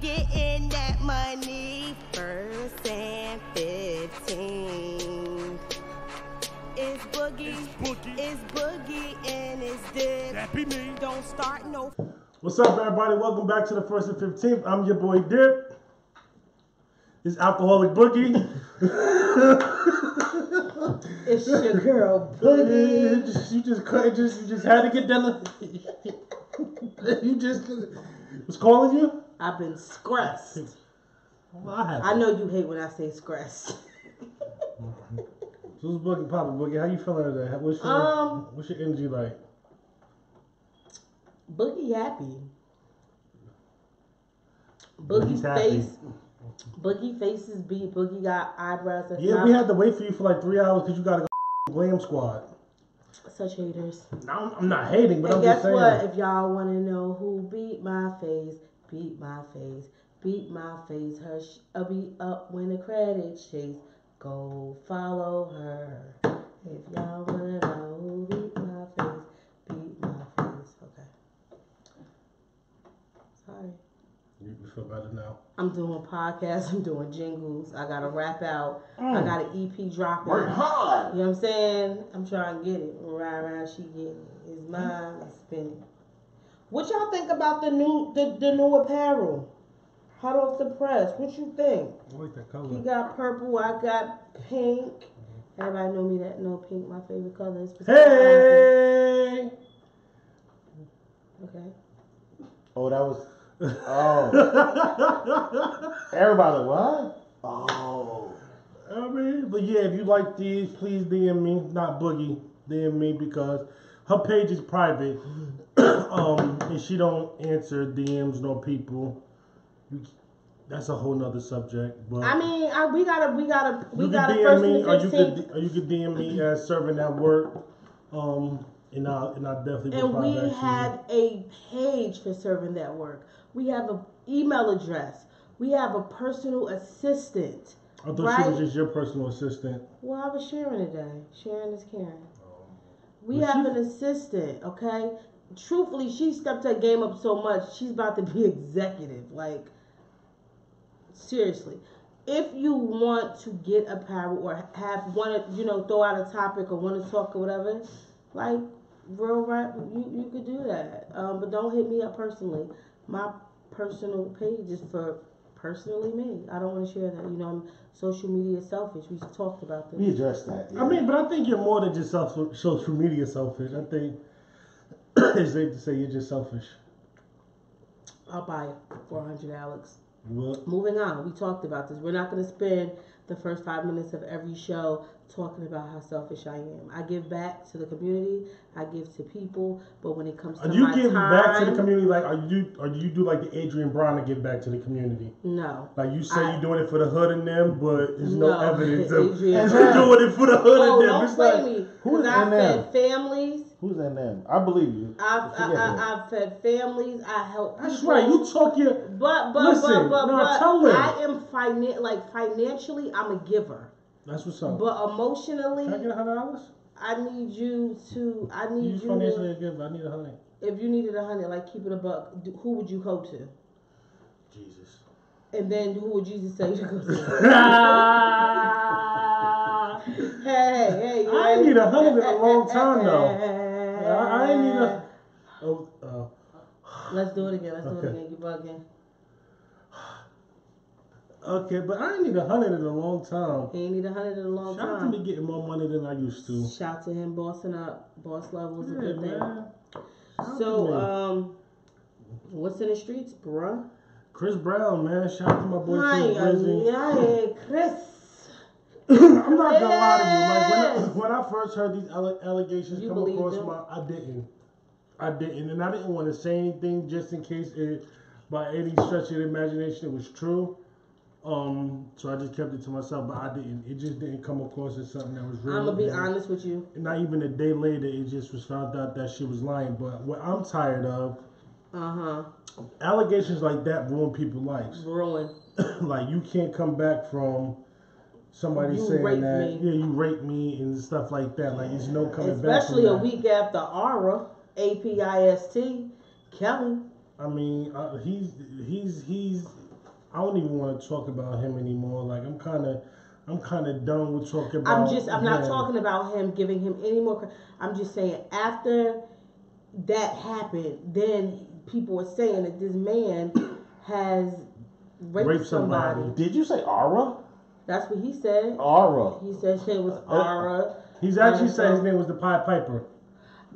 getting that money. First and 15. It's Boogie. It's Boogie and it's Dip. That be me. Don't start no. What's up, everybody? Welcome back to the 1st and 15th. I'm your boy Dip. It's Alcoholic Boogie. It's your girl Boogie. You just had to get done. You just was calling you. I've been stressed. Well, I know you hate when I say stressed. So what's Boogie poppin', Boogie? How you feeling today? What's your energy like? Boogie happy. Boogie's happy. Boogie face is beat. Boogie got eyebrows. Yeah, we had to wait for you for like 3 hours because you got to go Glam Squad. Such haters. Now, I'm not hating, but and I'm guess just saying. what? If y'all want to know who beat my face, beat my face, beat my face. I'll be up when the credits chase. Go follow her. If y'all want to know who beat my face, beat my face. Okay. Sorry. You feel better now? I'm doing podcasts. I'm doing jingles. I got to rap out. I got an EP dropping. Work hard. You know what I'm saying? I'm trying to get it. Ride around, she get it. It's mine. It's spinning. What y'all think about the new apparel? Hot off the press. What you think? I like that color. He got purple. I got pink. Everybody know me that know pink. My favorite color is. Hey. Okay. Oh, that was. Oh. Everybody, what? Oh. I mean, but yeah, if you like these, please DM me, not Boogie, DM me because her page is private, and she don't answer DMs nor people. That's a whole nother subject. But I mean, we gotta you first DM me, and 15th. or you could DM me as serving at work, and I'll definitely. And reply we back to have a page for serving that work. We have an email address. We have a personal assistant. I thought she was just your personal assistant. Well, I was sharing today. Sharing is caring. We have an assistant, okay? Truthfully, she stepped her game up so much, she's about to be executive. Like, seriously. If you want to get apparel or want to, throw out a topic or want to talk or whatever, like, real rap, you could do that. But don't hit me up personally. My personal page is for personally me. I don't want to share that. I'm social media selfish. We talked about this. We addressed that. Yeah. I mean, but I think you're more than just social media selfish. I think it's safe to say you're just selfish. I'll buy it for $100, Alex. What? Moving on. We talked about this. We're not going to spend the first 5 minutes of every show talking about how selfish I am. I give back to the community. I give to people. But when it comes to you my give time, back to the community, like, or do you do like the Adrian Brown to give back to the community? No. Like you say you're doing it for the hood and them, but there's no evidence of Adrian you're doing it for the hood and them. Don't It's play like, me. who's Because I in fed them? families. Who's in them? I believe you. I've fed families. I help people. that's right. You talk your. But Listen, tell them. I am financially, I'm a giver. That's what's up. But emotionally, Can I get $100? I need you to. I need You you. financially give. I need $100. If you needed $100, like keep it a buck, who would you go to? Jesus. And then who would Jesus say you go to? hey, I ain't need $100 in a long time though. I ain't need a. Let's do it again. Let's do it again. You bugging. Okay, but I ain't need $100 in a long time. He ain't need $100 in a long Shout out time. to me getting more money than I used to. Shout to him bossing up. Boss level is a good thing. Man. So, what's in the streets, bruh? Chris Brown, man. Shout out to my boy Hi, Chris Brizzy. Chris. I'm not gonna lie to you. Like when I first heard these allegations You come across them? I didn't, and I didn't want to say anything just in case it, by any stretch of the imagination, it was true. So I just kept it to myself, but I didn't. It just didn't come across as something that was real. I'm gonna be honest with you. And not even a day later, it just was found out that she was lying. But what I'm tired of, allegations like that ruin people's lives. Ruin. Like you can't come back from somebody saying that, yeah, you raped me and stuff like that. Like it's no coming back. Especially a week after Aura, APIST, Kelly. I mean, he's I don't even want to talk about him anymore. Like I'm kind of done with talking about. I'm not talking about him, giving him any more. I'm just saying after that happened, then people were saying that this man has raped somebody. Did you say Aura? That's what he said. Aura. He said his name was Aura. He's actually said his name was the Pied Piper.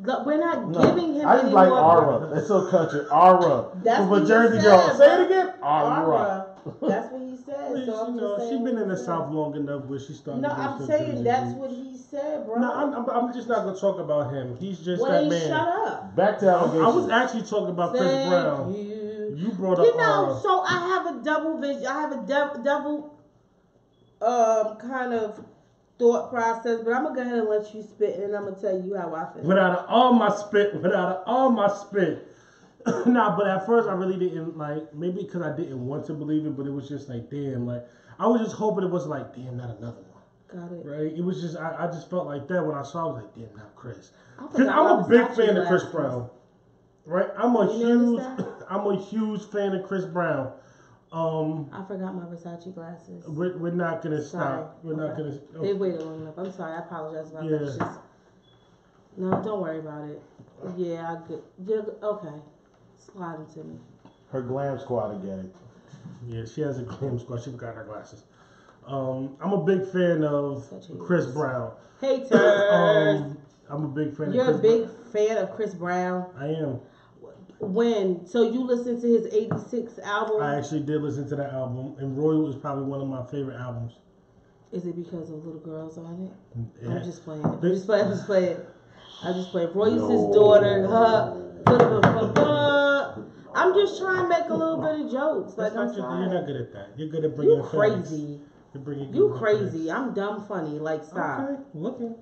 We're not giving him I just any like more. Aura. It's so country. Aura. That's From what a he Jersey said, girl. Say it bro. again. Aura. That's what he said. So I'm just saying. She's been in the South long enough where she started. No, I'm saying that's what he said, bro. No, I'm just not gonna talk about him. He's just well, that then man. Shut up. Back to allegations. I was actually talking about Chris Brown. You brought up. You know, so I have a double vision. I have a double kind of thought process, but I'm gonna go ahead and let you spit, and I'm gonna tell you how I feel. Without all my spit. Nah, but at first I really didn't like. Maybe because I didn't want to believe it, but it was just like, damn. Like I was just hoping it was like, damn, not another one. Got it. Right? It was just I just felt like that when I saw. I was like, damn, not Chris. Because I'm a big fan of Chris Brown. Right? I'm a huge fan of Chris Brown. I forgot my Versace glasses. We're not gonna stop. We're not gonna. Oh. They waited long enough. I'm sorry. I apologize about that. It's just, no, don't worry about it. Yeah, I good. Yeah, okay. Slide them to me. Her glam squad again. Yeah, she has a glam squad. She forgot her glasses. I'm a big fan of Chris Brown. Haters. I'm a big fan. You're of Chris a big fan of Chris Brown. I am. When? So you listened to his '86 album? I actually did listen to that album, and Royal is probably one of my favorite albums. Is it because of little girls on it? Yeah. I'm just playing. I'm just playing. Roy's his daughter. I'm just trying to make a little bit of jokes. Like you're not good at that. You're good at bringing. You crazy. You crazy. Facts. I'm dumb funny. Like stop. Okay, looking.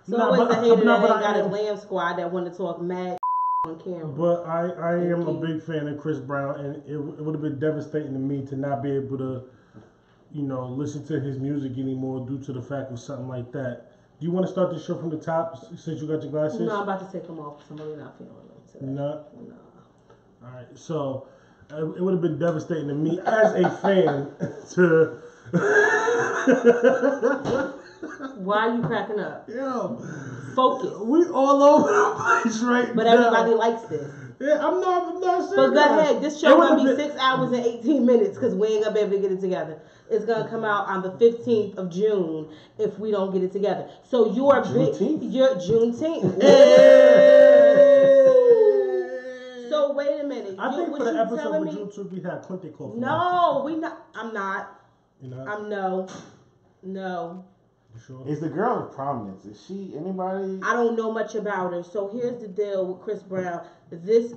So always a hater that ain't got a glam squad that want to talk mad on camera. But I am a big fan of Chris Brown, and it would have been devastating to me to not be able to, listen to his music anymore due to the fact of something like that. Do you want to start the show from the top since you got your glasses? No, I'm about to take them off because I'm really not feeling them today. No. All right, so it would have been devastating to me as a fan to. Why are you cracking up? Yo, focus. We all over the place right but now. But everybody likes this. Yeah, I'm not serious. But go ahead. This show gonna be 6 hours and 18 minutes because we ain't gonna be able to get it together. It's gonna come out on the 15th of June if we don't get it together. So you're Juneteenth. So wait a minute. I think for the episode with Juneteenth we had Quinte Clough. No, we not. I'm not. You know? I'm no. You sure? Is the girl of prominence? Is she anybody? I don't know much about her. So here's the deal with Chris Brown. This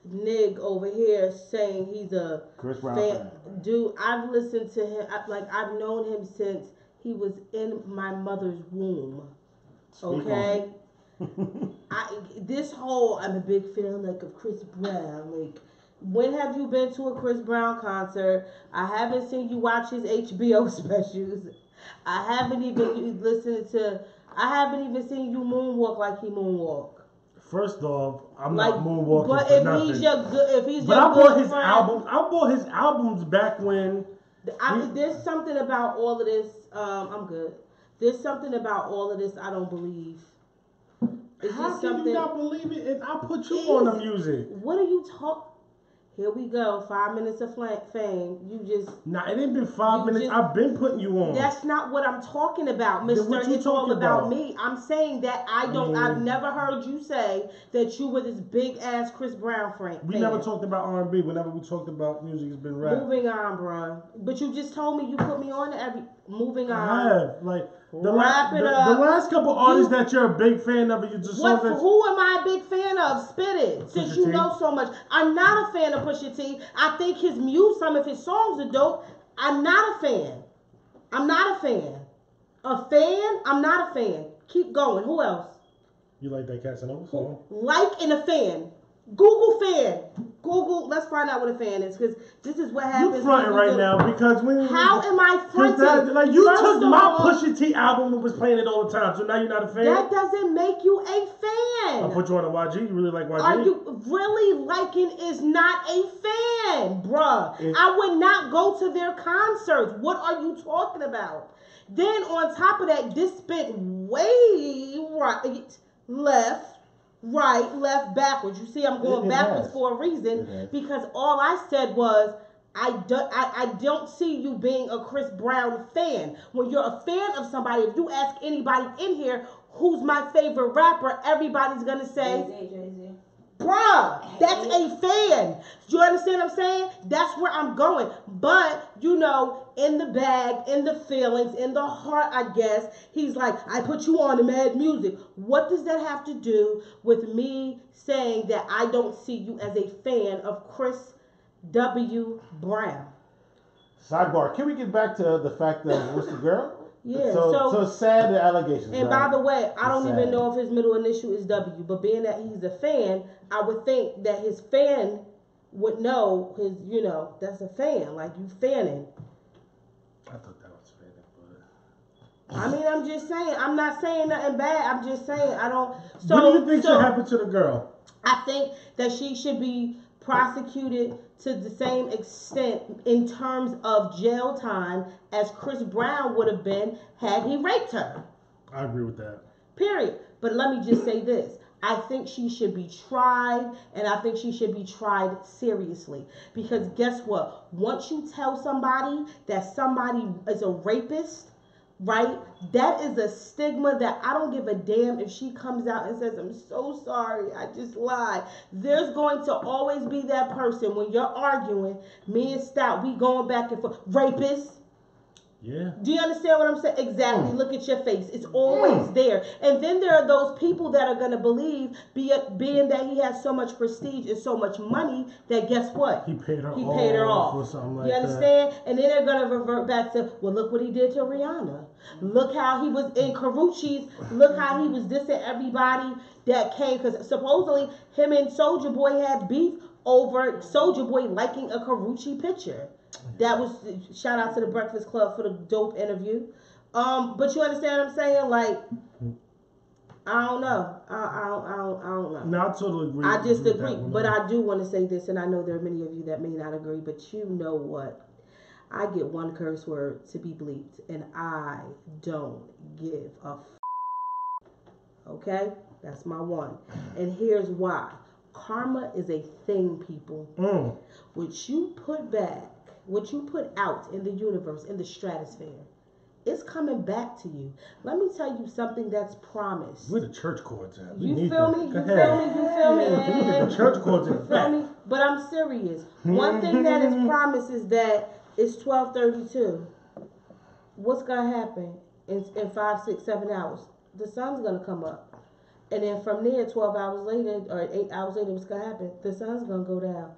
nig over here saying he's a Chris Brown fan. Dude, I've listened to him. I've known him since he was in my mother's womb. Okay. I'm a big fan of Chris Brown. When have you been to a Chris Brown concert? I haven't seen you watch his HBO specials. I haven't even seen you moonwalk like he moonwalk. First off, I'm not moonwalking. But if he's I bought his albums back when. There's something about all of this. I'm good. There's something about all of this I don't believe. How can you not believe it? And I put you on the music. What are you talking? Here we go. 5 minutes of fame. You just. Nah, it ain't been 5 minutes. I've been putting you on. That's not what I'm talking about, mister. It's all about me. I'm saying that I've never heard you say that you were this big ass Chris Brown fan. We never talked about R&B. Whenever we talked about music, it's been rap. Moving on, bro. But you just told me you put me on to every. Moving on. I have. The up. last couple artists that you're a big fan of, you just who am I a big fan of? Spit it. Since you know so much. I'm not a fan of Pusha T. I think some of his songs are dope. I'm not a fan. A fan? I'm not a fan. Keep going. Who else? You like that Casanova song? And a fan. Google fan. Google. Let's find out what a fan is, because this is what happens. You fronting right now because when how am I fronting? Like you First took of my all, Pusha T album and was playing it all the time, so now you're not a fan. That doesn't make you a fan. I'll put you on a YG. You really like YG? Are you really liking is not a fan, bruh? I would not go to their concerts. What are you talking about? Then on top of that, this spent way left, backwards. You see, I'm going backwards for a reason, because all I said was, I don't see you being a Chris Brown fan. When you're a fan of somebody, if you ask anybody in here who's my favorite rapper, everybody's gonna say, Jay-Z. Bruh, that's a fan. Do you understand what I'm saying? That's where I'm going. But, you know, in the bag, in the feelings, in the heart, I guess, he's like, I put you on the Mad Music. What does that have to do with me saying that I don't see you as a fan of Chris W. Brown? Sidebar, can we get back to the fact that what's the girl? Yeah, so it's sad, the allegations. And right? by the way, I don't sad. even know if his middle initial is W, but being that he's a fan, I would think that his fan would know his, you know, that's a fan, like you fanning. I thought that was fanning, but I mean, I'm just saying, I'm not saying nothing bad, I'm just saying, I don't. So, what do you think should happen to the girl? I think that she should be prosecuted to the same extent in terms of jail time as Chris Brown would have been had he raped her. I agree with that. Period. But let me just say this. I think she should be tried, and I think she should be tried seriously. Because guess what? Once you tell somebody that somebody is a rapist, right? That is a stigma that I don't give a damn if she comes out and says, I'm so sorry, I just lied. There's going to always be that person when you're arguing, me and Stout, we going back and forth. Rapist. Yeah. Do you understand what I'm saying? Exactly. Look at your face. It's always there. And then there are those people that are going to believe, being that he has so much prestige and so much money, that guess what? He paid her off. Or something like you understand? That. And then they're going to revert back to, well, look what he did to Rihanna. Look how he was in Karuchi's. Look how he was dissing everybody that came. Because supposedly him and Soulja Boy had beef over Soulja Boy liking a Karuchi picture. That was, shout out to the Breakfast Club for the dope interview. But you understand what I'm saying? Like, I don't know. I don't know. No, I totally agree. I just agree. But I do want to say this, and I know there are many of you that may not agree, but you know what? I get one curse word to be bleeped, and I don't give a okay? That's my one. And here's why. Karma is a thing, people. What you put back, what you put out in the universe, in the stratosphere, it's coming back to you. Let me tell you something that's promised. Where the church chords at? You feel me? You feel me? The church chords in fact. But I'm serious. One thing that is promised is that it's 12:32. What's gonna happen in 5, 6, 7 hours? The sun's gonna come up. And then from there, 12 hours later, or 8 hours later, what's going to happen? The sun's going to go down.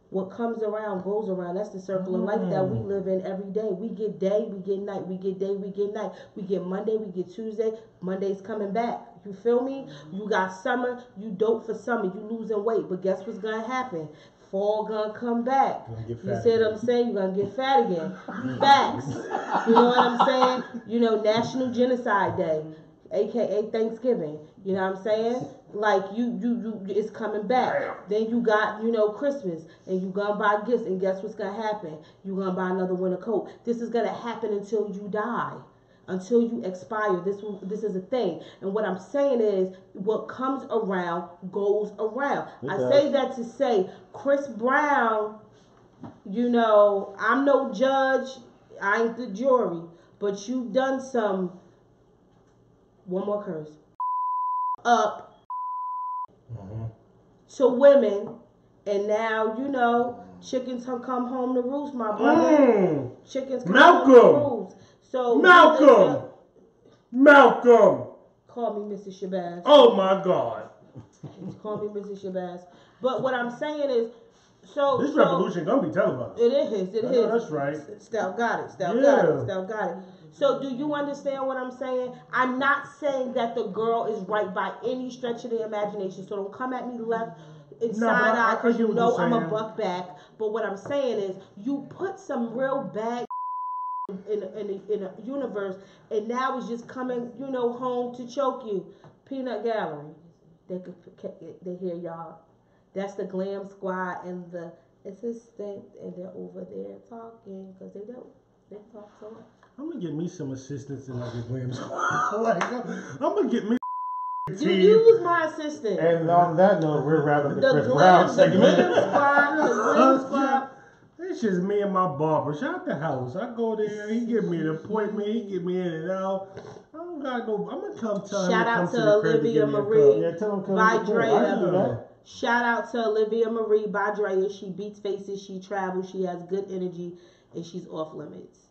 What comes around goes around. That's the circle of life that we live in every day. We get day, we get night. We get day, we get night. We get Monday, we get Tuesday. Monday's coming back. You feel me? You got summer. You dope for summer. You losing weight. But guess what's going to happen? Fall gonna come back. You see what I'm saying? You're gonna get fat again. Facts. You know what I'm saying? You know, National Genocide Day, aka Thanksgiving. You know what I'm saying? Like you it's coming back. Then you got, you know, Christmas, and you gonna buy gifts, and guess what's gonna happen? You gonna buy another winter coat. This is gonna happen until you die. Until you expire. This is a thing. And what I'm saying is, what comes around goes around. I say that to say, Chris Brown, you know, I'm no judge, I ain't the jury, but you've done some, one more curse, up to women, and now, you know, chickens come home to roost, my brother. Chickens come home to roost. So Malcolm! Call me Mrs. Shabazz. Oh my God. Call me Mrs. Shabazz. But what I'm saying is, this revolution gonna be televised. It is. That's right. Steph got it. Steph got it. So do you understand what I'm saying? I'm not saying that the girl is right by any stretch of the imagination. So don't come at me left, inside eye because get you what know you're I'm a saying. buck back. But what I'm saying is, you put some real bad in a universe, and now it's just coming, home to choke you. Peanut Gallery, they hear y'all. That's the Glam Squad and the assistant, and they're over there talking because they talk so much. I'm gonna get me some assistants in like a glam squad. Like, I'm gonna get me. You use my assistant. And on that note, we're wrapping the Chris Glam Brown segment. Squad. It's just me and my barber. Shout out the house. I go there. He give me an appointment. He get me in and out. I don't got no. I'm gonna come tell him. Shout to out come to to the crib to Olivia give me a Marie. cup. Yeah, tell him By I can do Drea. that. Shout out to Olivia Marie by Drea. She beats faces. She travels. She has good energy, and she's off limits.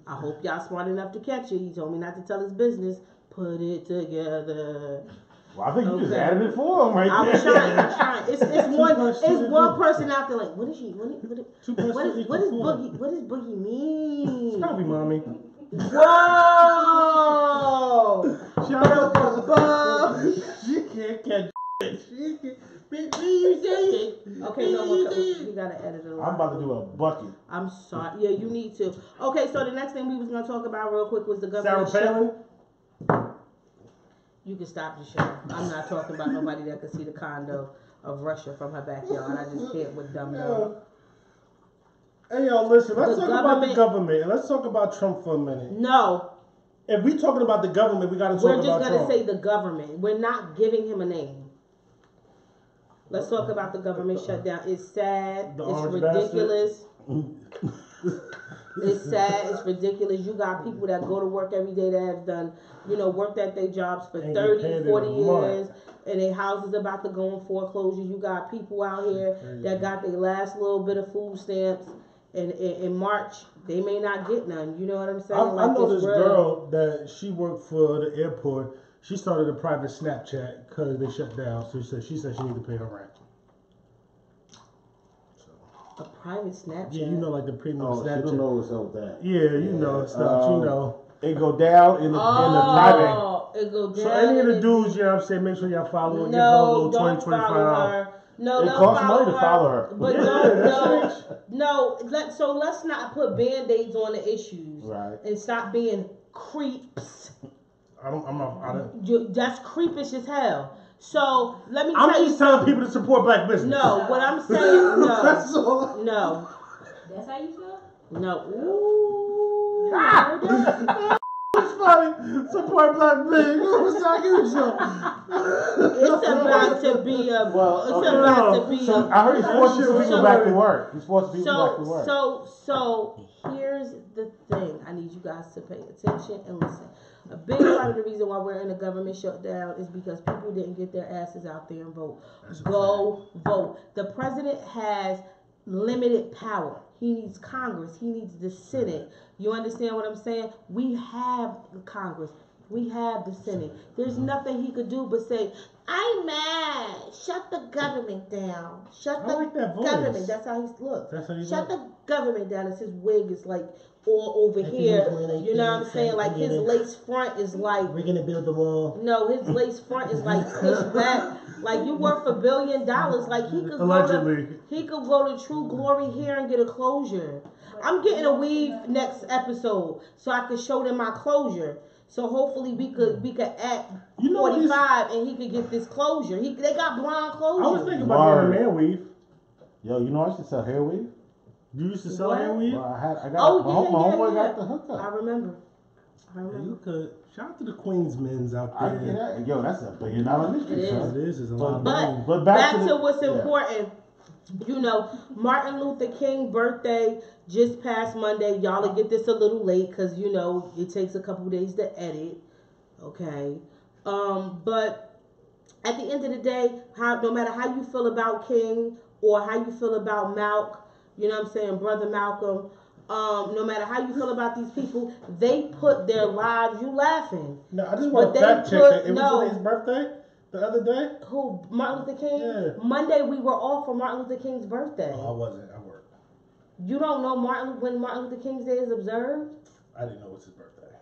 I hope y'all smart enough to catch it. He told me not to tell his business. Put it together. Well, I think you just added it for him right there. I'm trying. It's one person out there like, what is she? What does boogie mean? It's probably mommy. Whoa! She can't catch it. She can't. Okay, no more. We gotta edit it. I'm about to do a bucket. I'm sorry. Yeah, you need to. Okay, so the next thing we was gonna talk about real quick was the government. Sarah Palin. You can stop the show. I'm not talking about nobody that can see the condo of Russia from her backyard. I just can't with dumb dumb. Hey, yo, listen. Let's The talk about the government and let's talk about Trump for a minute. No. If we talking about the government, we got to talk about Trump. We're just gonna say the government. We're not giving him a name. Let's talk about the government shutdown. It's sad. It's ridiculous. It's sad. It's ridiculous. You got people that go to work every day that have done, worked at their jobs for 30, 40 years, and their house is about to go in foreclosure. You got people out here that got their last little bit of food stamps, and in March, they may not get none. You know what I'm saying? I know this girl that she worked for the airport. She started a private Snapchat because they shut down. So she said she needed to pay her rent. A private Snapchat? Yeah, like the premium Snapchat. You don't know what's up with that. Yeah, stuff. It go down in the private. It go down. So any of the dudes, you know what I'm saying, make sure y'all follow and give her a little 20, 25. No, it costs money to follow her. But so let's not put band-aids on the issues. Right. And stop being creeps. That's creepish as hell. So let me. I'm just telling people to support black business. No, what I'm saying. No. That's all. No. That's how you feel? No. Ooh. It's funny. Support black business. It's about to be a. So I heard he's forcing people back to work. He's forcing people back to work. So here's the thing. I need you guys to pay attention and listen. A big part of the reason why we're in a government shutdown is because people didn't get their asses out there and vote. Go vote. The president has limited power. He needs Congress. He needs the Senate. You understand what I'm saying? We have the Congress. We have the Senate. There's nothing he could do but say, I'm mad. Shut the government down. Shut the government. That's how he looks. Shut the government down. It's his wig is like all over here. You know what I'm saying? Like his lace front is like. We're going to build the wall. No, his lace front is like pushed back. Like you worth $1 billion. Like he could go to True Glory here and get a closure. I'm getting a weave next episode so I can show them my closure. So hopefully we could act 45 and he could get this closure. They got blonde closure. I was thinking about getting a man weave. Yo, I used to sell hair weave. You used to sell hair weave? Well, my homeboy got the hookup. I remember. You could. Shout out to the Queensmen's out there. I get that. Yo, that's $1 billion industry. It is. It's a lot of money. But back to what's important. Martin Luther King birthday just passed Monday. Y'all will get this a little late because, it takes a couple days to edit. Okay. But at the end of the day, no matter how you feel about King or how you feel about Malcolm, Brother Malcolm, no matter how you feel about these people, they put their lives, you laughing. No, I just want to fact check that. It was his birthday? The other day? Who? Martin Luther King? Yeah. Monday we were off for Martin Luther King's birthday. Oh, I wasn't. I worked. You don't know when Martin Luther King's Day is observed? I didn't know it was his birthday.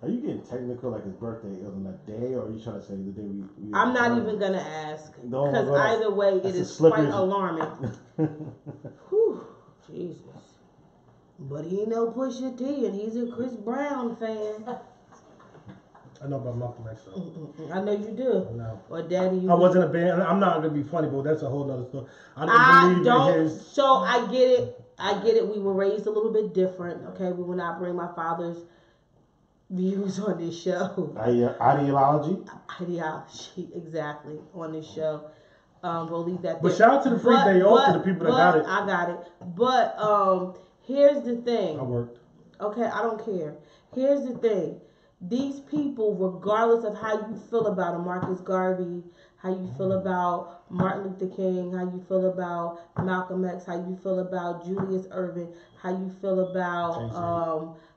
Are you getting technical like his birthday is on that day, or are you trying to say the day we I'm not even gonna ask Don't because go. either way it That's a is slippery- quite alarming. Whew, Jesus. But he know Pusha T and he's a Chris Brown fan. I know about Malcolm X though. I know you do. No. Or Daddy, you I wasn't a band. I'm not gonna be funny, but that's a whole nother story. I didn't I believe don't. in his. So I get it. I get it. We were raised a little bit different. Okay, we will not bring my father's views on this show. Ideology. Ideology, exactly, on this show. We'll leave that there. But shout out to the free day off to the people that got it. I got it. But here's the thing. I worked. Okay, I don't care. Here's the thing. These people, regardless of how you feel about a Marcus Garvey, how you feel about Martin Luther King, how you feel about Malcolm X, how you feel about Julius Erving, how you feel about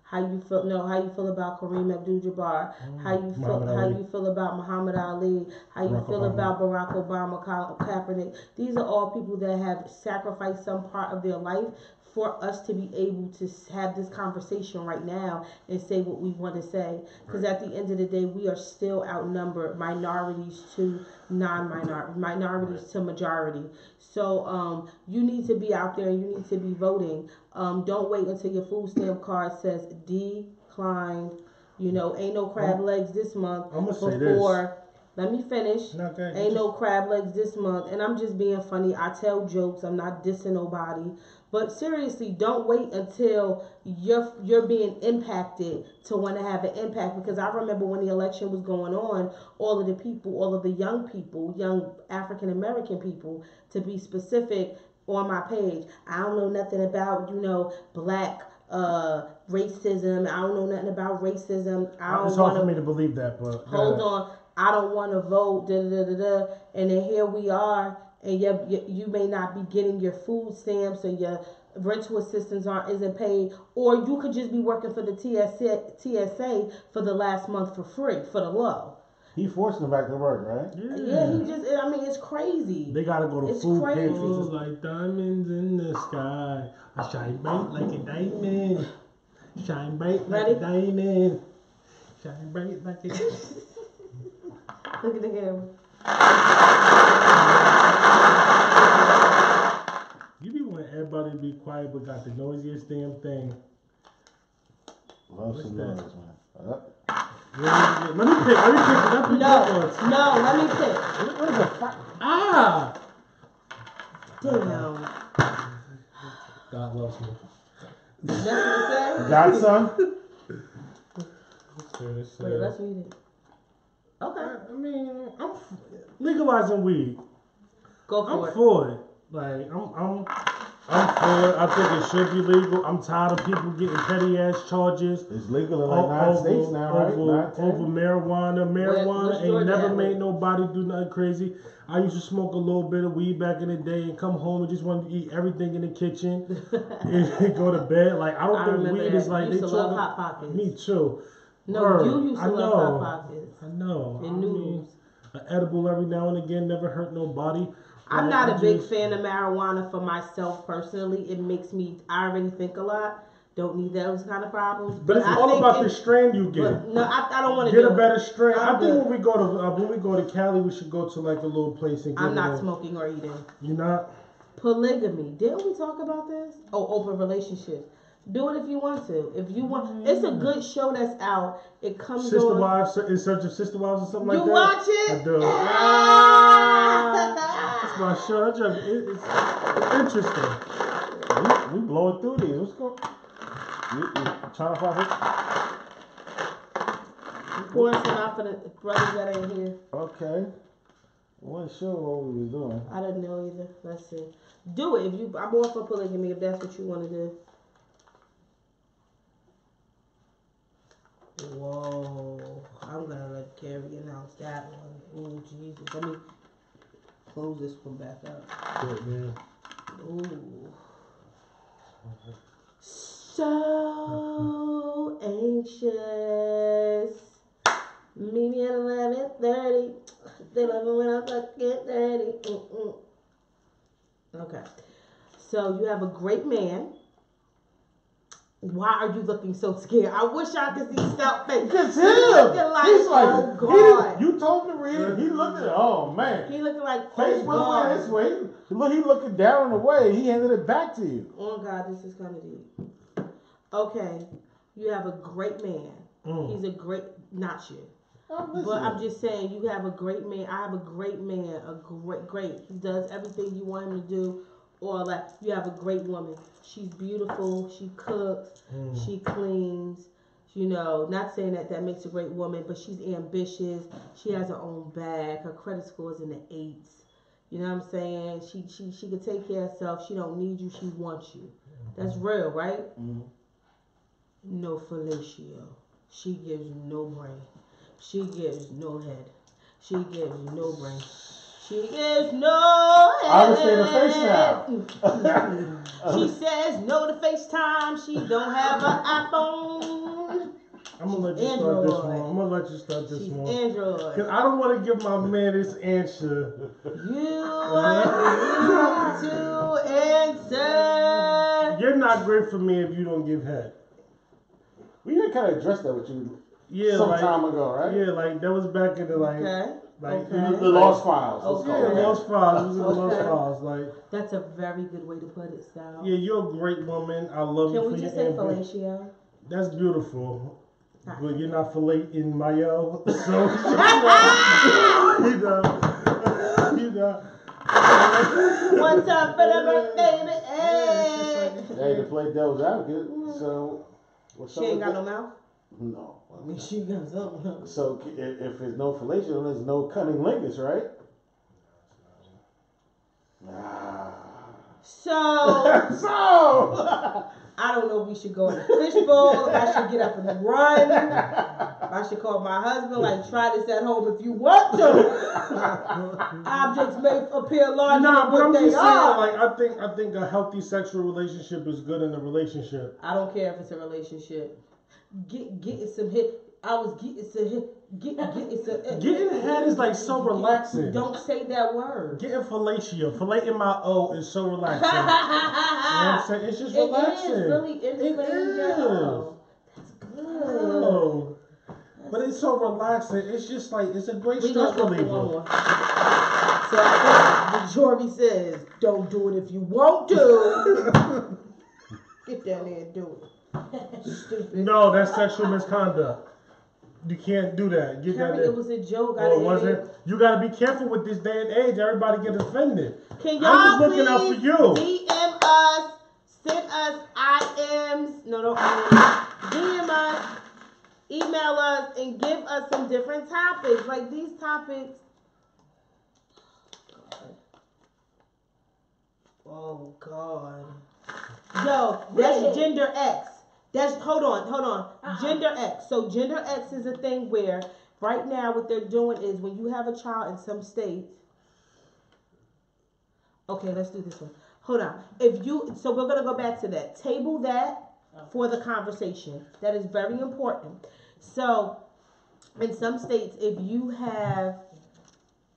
how you feel about Kareem Abdul-Jabbar, how you feel about Muhammad Ali, how you feel about Barack Obama, Colin Kaepernick. These are all people that have sacrificed some part of their life for us to be able to have this conversation right now and say what we want to say. Because at the end of the day, we are still outnumbered, minorities to minorities to majority. So you need to be out there and you need to be voting. Don't wait until your food stamp card says declined. You know, ain't no crab legs this month. I'm gonna say this. Let me finish. Ain't no crab legs this month. And I'm just being funny. I tell jokes. I'm not dissing nobody. But seriously, don't wait until you're being impacted to want to have an impact. Because I remember when the election was going on, all of the people, all of the young people, young African American people, to be specific, on my page, I don't know nothing about, black racism. I don't know nothing about racism. It's hard for me to believe that, but hold on. I don't want to vote. And then here we are. And you may not be getting your food stamps or your rental assistance isn't paid, or you could just be working for the TSA for the last month for free for the low. He forced them back to work, right? Yeah, it's crazy. They gotta go to it's food crazy. pantries. It's like diamonds in the sky. I shine bright like a diamond. Shine bright like a diamond. Shine bright like a Look at the camera. You be wanting everybody to be quiet, but got the noisiest damn thing. Love some noise, man. Let me pick. No, let me pick. What is the fuck? Ah! Damn. God loves me. That's what it says? Godson? Wait, let's read it. Okay. I mean, I'm legalizing weed. Go for it. I'm for it. Like, I'm for it. I think it should be legal. I'm tired of people getting petty ass charges. It's legal in like 9 states now, right? Over marijuana. Marijuana ain't never made nobody do nothing crazy. I used to smoke a little bit of weed back in the day and come home and just want to eat everything in the kitchen and go to bed. Like, I don't think weed is like, you used to love Hot Pockets. Me too. No, you used to love Hot Pockets. I know. And noodles. An edible every now and again never hurt nobody. I'm not a big fan of marijuana for myself personally. It makes me, I already think a lot. Don't need those kind of problems. But it's all about the strain you get. No, I don't want to get a better strain. I think good. when we go to Cali, we should go to like a little place and get I'm not smoking or eating. You're not? Polygamy. Didn't we talk about this? Oh, open relationships. Do it if you want to. If you want, it's a good show that's out. It comes Sister on. Wives, In Search of Sister Wives or something like that. You watch it? I do. That's my show. It's interesting. We blowing through these. What's going? You trying to find it? Pouring some out for the brothers that ain't here. Okay. I wasn't sure what we was doing. I didn't know either. Let's see. Do it if you. I'm all for polygamy if that's what you want to do. Whoa. I'm gonna let Carrie announce that one. Oh Jesus. Let me close this one back up. Good, man. Ooh. So anxious. Meet me at 11:30. They love it when I fucking dirty. Okay. So you have a great man. Why are you looking so scared? I wish I could see Scout face. It's He him. looking like, He's like, oh God. you told him to read it. He looked at it. Oh man. He looking like, Face oh went God. this way. Look, he looking down and away. He handed it back to you. Oh God, this is kind of deep. Okay, you have a great man. He's a great, not you. But I'm just saying, you have a great man. I have a great man, great. He does everything you want him to do. Or like, you have a great woman. She's beautiful. She cooks. She cleans. You know, not saying that makes a great woman, but she's ambitious. She has her own bag. Her credit score is in the 8s. You know what I'm saying? She can take care of herself. She don't need you. She wants you. That's real, right? No fellatio. She gives no brain. She gives no head. She gives no brain. She gives no head. I understand the face now. She says no to FaceTime. She don't have an iPhone. I'm gonna let you start this one. I'm gonna let you start this She's one. Android. Cause I don't want to give my man this answer. You want to answer. You're not great for me if you don't give head. We did kind of address that with you some time ago, right? Yeah, like that was back in the The Lost Files. Yeah, Lost Files. It was in the Lost Files. Like that's a very good way to put it, Sal. Yeah, you're a great woman. I love you for your Can we just say fellatio? That's beautiful. But you're not filleting mayo, so you know. One time for the birthday, Hey, to play devil's advocate, so she ain't got no mouth. No, I mean, she got something. So if there's no fellatio, there's no cunnilingus, right? So I don't know if we should go in the fishbowl, if I should get up and run. I should call my husband, like, try this at home if you want to. Objects may appear larger than what they are. Like, I think a healthy sexual relationship is good in a relationship. I don't care if it's a relationship. Getting some hit. I was getting some hit. Getting head is like so relaxing. Don't say that word. Getting fellatio. Filleting my O is so relaxing. You know what I'm saying? It's just relaxing. It is really interesting. That's good. Oh. But it's so relaxing. It's just like, it's a great stress reliever. So I think the majority says, don't do it if you want to. Get down there and do it. Stupid. No, that's sexual misconduct. You can't do that. Get Kerry, that it was a joke. Was it? You gotta be careful with this day and age. Everybody get offended. Can y'all I'm just looking out for you. DM us, send us IMs. No, don't DM us, email us, and give us some different topics. Like these topics. Oh God. Yo, that's gender X. That's hold on. Gender X. So gender X is a thing where right now what they're doing is when you have a child in some states. Okay, let's do this one. Hold on. So we're gonna go back to that. Table that for the conversation. That is very important. So in some states, if you have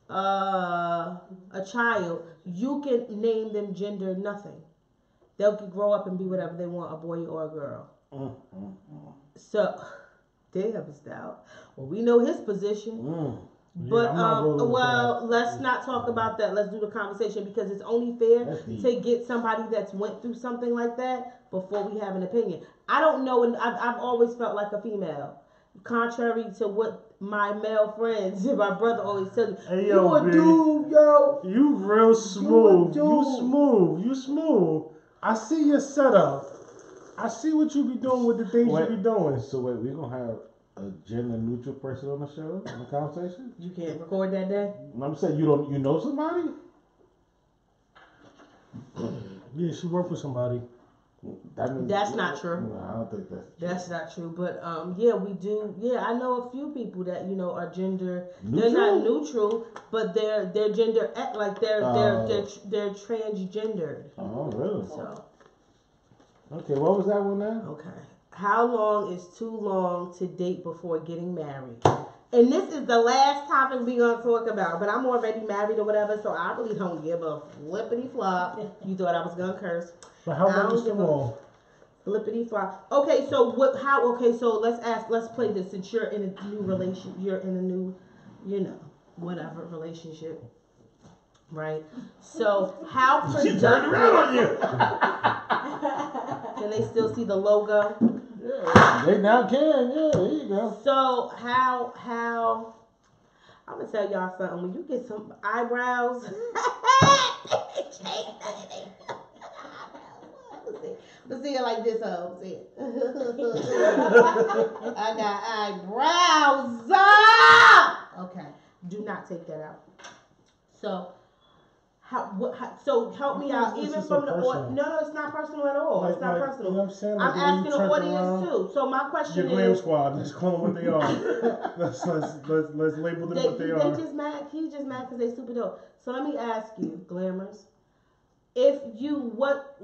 a child, you can name them gender nothing. They'll grow up and be whatever they want, a boy or a girl. So, damn, Stout. Well, we know his position. But, let's not talk about that. Let's do the conversation because it's only fair to get somebody that's went through something like that before we have an opinion. I don't know, and I've always felt like a female. Contrary to what my male friends and my brother always tell me. Hey, you a dude, yo. You real smooth. You smooth. I see your setup. I see what you be doing with the things you be doing. So wait, we gonna have a gender neutral person on the show in the conversation? You can't record that day? I'm saying you know somebody? Yeah, she worked with somebody. That's not true. No, I don't think that's not true. But yeah, we do. Yeah, I know a few people that are gender. Neutral? They're not neutral, but they're gender like they're transgendered. Oh, really? So. Okay, what was that one now? Okay. How long is too long to date before getting married? And this is the last topic we're going to talk about. But I'm already married or whatever, so I really don't give a flippity flop. You thought I was going to curse. But how long is too long? Flippity flop. Okay, so what? How? Okay, so let's play this. Since you're in a new relation, you're in a new, whatever relationship, right? So how She turned around on you. Can they still see the logo? Yeah, they now can. Yeah, there you go. So how? I'm gonna tell y'all something. When you get some eyebrows, let's see it like this. See it. I got eyebrows. Okay, do not take that out. So. So help me out, even from the audience. No, it's not personal at all. It's not personal. You know what I'm saying? I'm asking the audience too. So my question your glam is, squad. Let's call them what they are. let's label them what they are. They just mad. He's just mad because they super dope. So let me ask you, glamours, if you what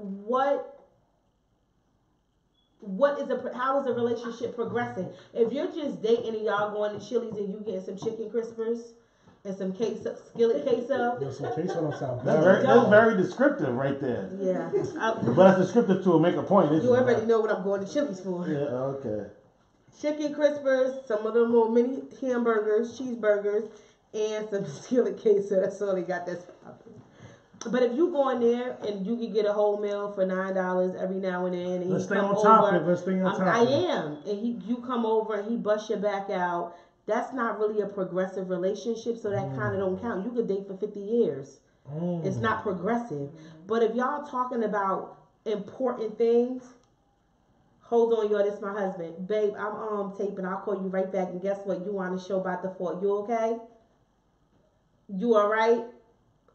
is how is a relationship progressing? If you're just dating and y'all going to Chili's and you getting some chicken crispers. And some skillet queso. There's some queso on south. That's very descriptive right there. Yeah. But that's descriptive to make a point. You already know what I'm going to Chili's for. Yeah, okay. Chicken crispers, some of them little mini hamburgers, cheeseburgers, and some skillet queso. That's all they got. That's popping. But if you go in there and you can get a whole meal for $9 every now and then, and let's stay on topic. Let's stay on topic. I am, and you come over and he busts your back out. That's not really a progressive relationship, so that kind of don't count. You could date for 50 years. It's not progressive. But if y'all talking about important things, hold on, y'all, this my husband. Babe, I'm taping. I'll call you right back. And guess what? You on the show about the fort. You okay? You all right?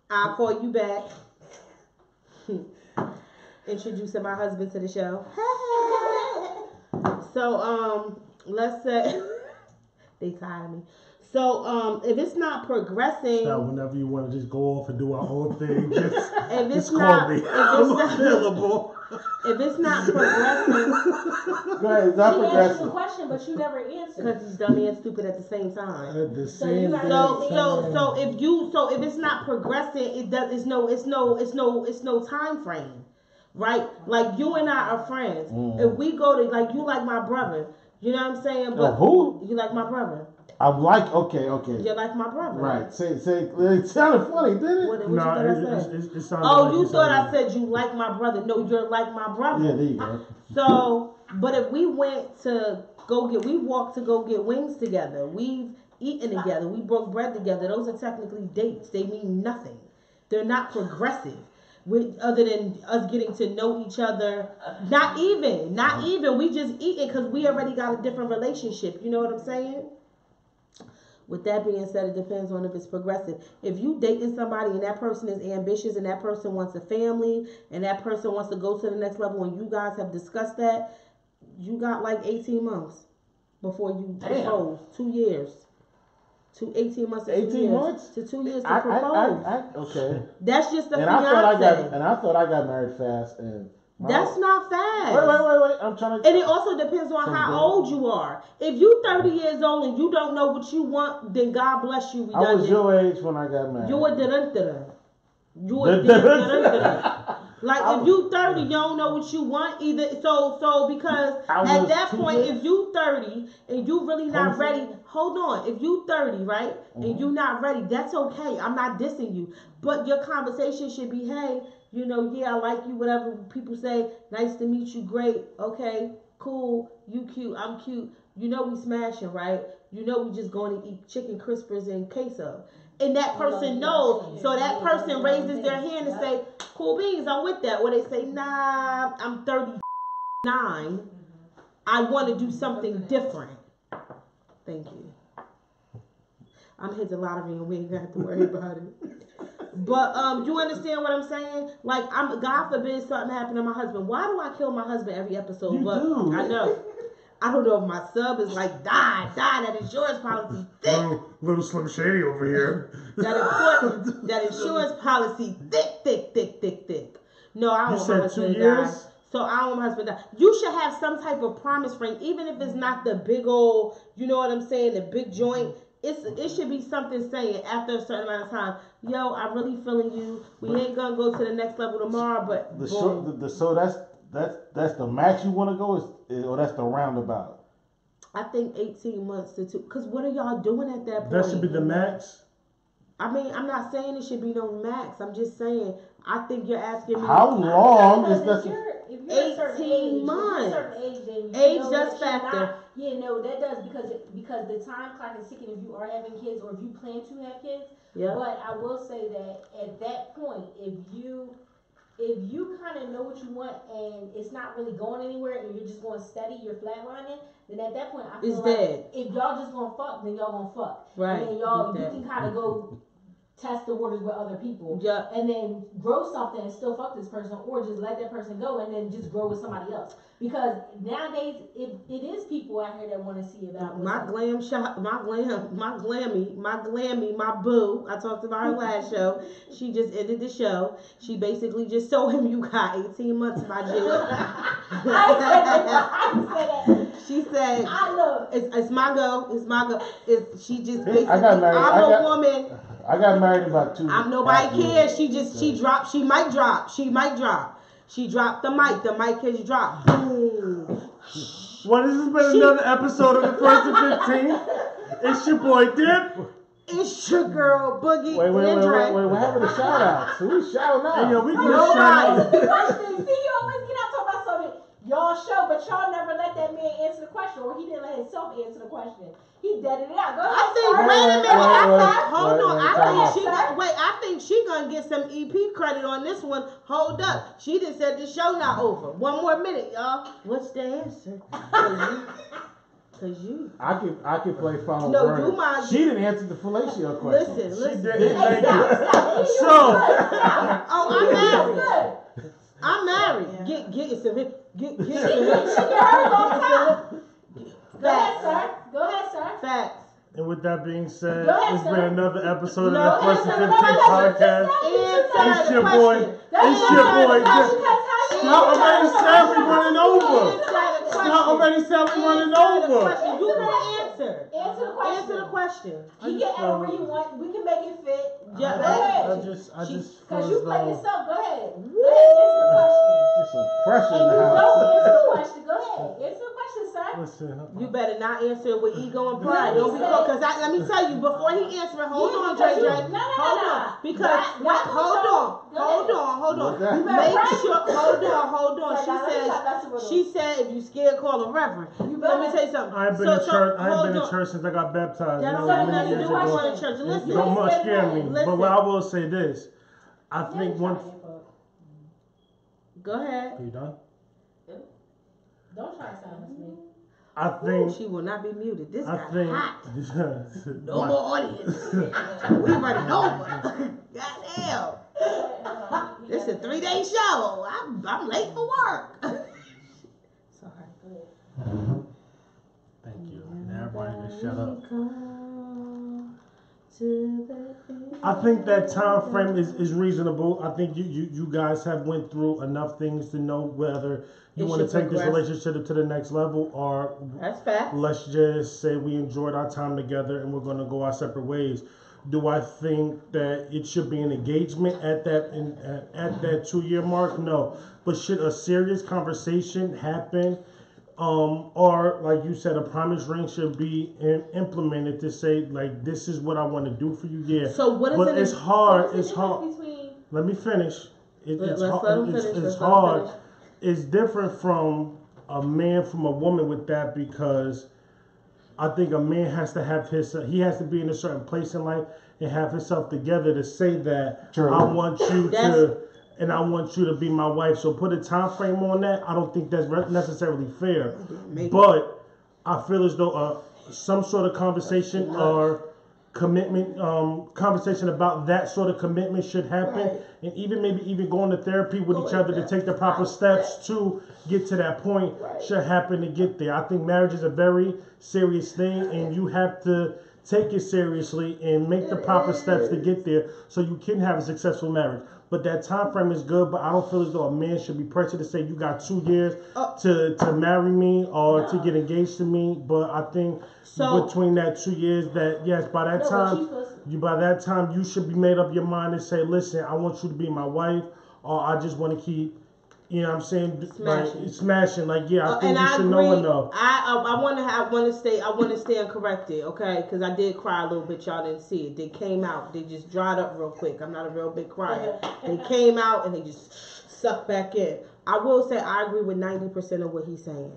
I'll call you back. Introducing my husband to the show. So, let's say... They tired of me. So, if it's not progressing... Now, whenever you want to just go off and do our own thing, just call me. I'm available. If it's not progressing... Go ahead, it's not progressing. Answered the question, but you never answered. Because he's dummy and stupid at the same time. At the same time. So if it's not progressing, it's no time frame. Right? Like, you and I are friends. If we go to... Like, you like my brother... You know what I'm saying? But who? You like my brother. I'm like, okay. You're like my brother. Right. Say, it sounded funny, didn't it? No, it sounded like you thought I said you like my brother. No, you're like my brother. Yeah, there you go. So, but if we went to we walked to go get wings together. We've eaten together. We broke bread together. Those are technically dates. They mean nothing. They're not progressive. Other than us getting to know each other, not even. We just eat it because we already got a different relationship. You know what I'm saying? With that being said, it depends on if it's progressive. If you dating somebody and that person is ambitious and that person wants a family and that person wants to go to the next level and you guys have discussed that, you got like 18 months before you propose. 2 years. 18 months to 2 years. 18 months? To 2 years to propose. Okay. That's just the fiance. I thought I got married fast. That's not fast. Wait. I'm trying to... And it also depends on how old you are. If you 30 years old and you don't know what you want, then God bless you. I was your age when I got married. You were dun-dun-dun. Like, if you 30, you don't know what you want either. So because at that point, if you 30 and you really not ready, hold on. If you 30, right, and you not ready, that's okay. I'm not dissing you. But your conversation should be, hey, I like you, whatever people say. Nice to meet you. Great. Okay, cool. You cute. I'm cute. We smashing, right? We just going to eat chicken crispers and queso. And that person knows. So that person raises their hand and say, cool beans, I'm with that. Or they say, nah, I'm 39. I want to do something different. Thank you. I'm hitting the lottery and we ain't got to worry about it. But you understand what I'm saying? Like, God forbid something happened to my husband. Why do I kill my husband every episode? You do. I know. I don't know if my sub is like, die, that insurance policy thick. Little Slim Shady over here. That insurance policy thick. No, I don't want my husband to die. So I don't want my husband to die. You should have some type of promise ring, even if it's not the big old, you know what I'm saying, the big joint. It should be something saying after a certain amount of time, yo, I'm really feeling you. We ain't gonna go to the next level tomorrow, but so that's the max you want to go, or that's the roundabout? I think 18 months to 2. Because what are y'all doing at that point? That should be the max. I mean, I'm not saying it should be no max. I'm just saying, I think you're asking me. How long is If this? you're a certain 18 age, months. If you're a certain age, then you Age know does that you're factor. not. Yeah, no, that does because the time clock is ticking if you are having kids or if you plan to have kids. Yeah. But I will say that at that point, if you kind of know what you want and it's not really going anywhere and you're just going steady, you're flatlining, then at that point I feel It's like dead. if y'all just gonna fuck, then y'all gonna fuck. Right. And then y'all It's you dead. can kind of go test the waters with other people. Yeah. And then grow something and still fuck this person, or just let that person go and then just grow with somebody else. Because nowadays it is people out here that want to see about My glammy, my boo. I talked about her last show. She just ended the show. She basically just told him, "You got 18 months, my G." She said, "It's my go. It's my go." She just basically, I'm a woman. I got married about 2. I'm nobody cares. She dropped. She might drop. She dropped the mic. The mic has dropped. Boom. Well, this has been another episode of the First and 15th. It's your boy Dip. It's your girl Boogie. Wait. What happened to shout outs? Who's shouting out? Hey, yo, we can Nobody. shout out. See, you always get out talking about something y'all show, but y'all never let that man answer the question, or he didn't let himself answer the question. He deaded it out. Go ahead. I think. sir. Wait a minute. Hold on. wait, I time think she gonna get some EP credit on this one. Hold up. She just said the show not over. One more minute, y'all. What's the answer? Cause you. I can play final No, word. do my. She didn't answer the fellatio question. Listen. Thank you. So, Oh, I'm married. Get some. Get She get hers all the time. Go ahead, sir. Facts. and with that being said, Go ahead, it's sir. been another episode No, of the First and answer the 15th podcast. Answer It's the your boy. question. It's your boy. Scott already said we running over. Scott already said we running over. You gonna answer. Answer the question. Answer the question. You can add where you want. We can make it fit. Yeah, Go ahead. I just Cause feel you as play though yourself. Go ahead. Go ahead. Answer the question. There's some pressure in And the you house. don't answer the question. Go ahead. Answer the question, sir. listen. You better not answer it with ego and pride. Don't be cold. Cause let me tell you, before he answers it, hold on, Dre. Hold on. Because hold on. What's that? Make sure. Hold on. She said, if you scared, call a reverend. Let me tell you something. I ain't been to church. I ain't been to church since I got baptized. That don't many have nothing to years do with ago. going to church. Listen. Don't much scare me. Listen. But what I will say this, I think once. Go ahead. Are you done? Don't try to silence me. I Ooh, think. she will not be muted. This I got think. hot. No Why? more audience. We running over. Goddamn. This is a 3-day show. I'm late for work. Sorry. Thank you. Now everybody just shut up. I think that time frame is reasonable. I think you guys have went through enough things to know whether you It want to should take this progress. relationship to the next level, or That's fact. let's just say we enjoyed our time together and we're going to go our separate ways. Do I think that it should be an engagement at that 2-year mark? No. But should a serious conversation happen? Or like you said, a promise ring should be implemented to say, like, this is what I want to do for you. Yeah. So what is but it? it's hard. What's It's the hard. difference between Let me finish. Let's let him finish. It's Let's let him hard. finish. It's different from a man from a woman with that, because I think a man has to have he has to be in a certain place in life and have himself together to say that True. I want you and I want you to be my wife. So put a time frame on that. I don't think that's necessarily fair. Maybe. But I feel as though some sort of conversation or commitment, conversation about that sort of commitment should happen, Right. and even going to therapy with each other to take the proper steps to get to that point should happen to get there. I think marriage is a very serious thing, and you have to take it seriously and make the proper steps to get there so you can have a successful marriage. But that time frame is good, but I don't feel as though a man should be pressured to say you got 2 years to marry me or to get engaged to me. But I think between that 2 years, that yes, by that time you should be made up your mind and say, listen, I want you to be my wife, or I just want to keep You know what I'm saying? Smashing. Like, smashing. Like, yeah, I think and you I should agree. know enough. I want to stand corrected, okay? Because I did cry a little bit. Y'all didn't see it. They came out. They just dried up real quick. I'm not a real big crier. They came out and they just sucked back in. I will say I agree with 90% of what he's saying.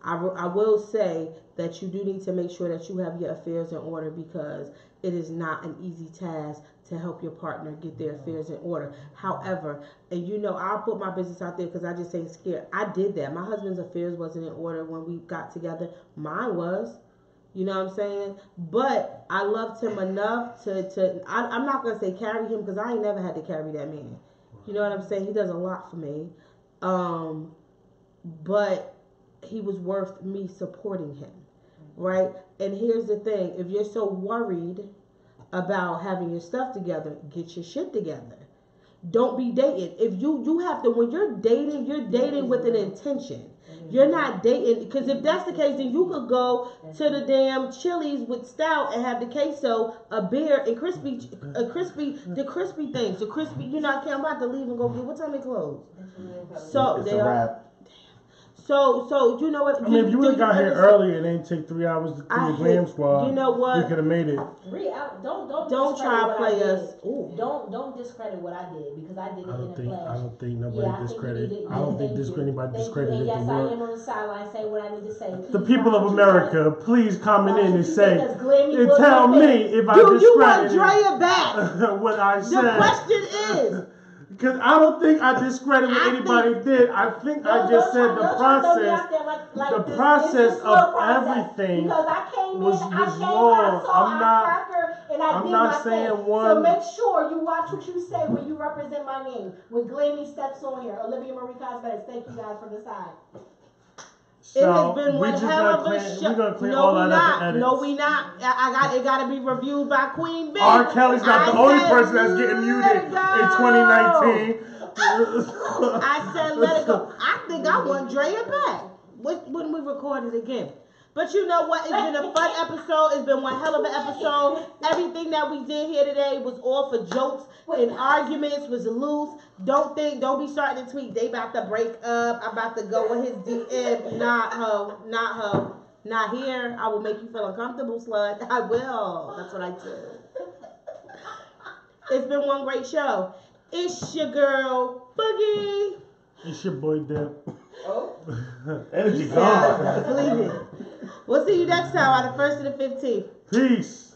I will say that you do need to make sure that you have your affairs in order because it is not an easy task to help your partner get their affairs in order. However, and you know, I'll put my business out there because I just ain't scared. I did that. My husband's affairs wasn't in order when we got together. Mine was. You know what I'm saying? But I loved him enough I'm not going to say carry him because I ain't never had to carry that man. You know what I'm saying? He does a lot for me. But he was worth me supporting him, right? And here's the thing. If you're so worried about having your stuff together, get your shit together. Don't be dating. If you have to, when you're dating with an intention. You're not dating, because if that's the case, then you could go to the damn Chili's with stout and have the queso, a beer, and the crispy things, the crispy, you know, I'm about to leave and go get, what time they close? So, It's a wrap. So you know what? I mean, if you would have got here earlier, it ain't take 3 hours to do your glam squad. You know what? You could have made it. Don't try to play us. Don't discredit what I did because I did it in a flash. I don't think nobody discredited. I don't think anybody discredited yes, the I work. am on the sideline saying what I need to say. The people of America, please comment in and say, and Glammy tell me if I you want discredited Drea back? what I said. The question is. Because I don't think I discredited what anybody did. I think I just said the process of everything was wrong. I'm not saying one. So make sure you watch what you say when you represent my name. When Glammy steps on here. Olivia Marie Cosmetics, thank you guys from the side. It has been one hell of a show. We're gonna clear all that up and edit. No, we not. It got to be reviewed by Queen Bee. R. Kelly's not the only person that's getting muted in 2019. I said let it go. I think I want Drea back. When we record it again. But you know what? It's been a fun episode. It's been one hell of an episode. Everything that we did here today was all for jokes and arguments, was loose. Don't be starting to tweet. They about to break up. I'm about to go with his DM. Not her. Not here. I will make you feel uncomfortable, slut. I will. That's what I do. It's been one great show. It's your girl, Boogie. It's your boy, Deb. Oh. Energy gone. Believe it. We'll see you next time on the 1st to the 15th. Peace.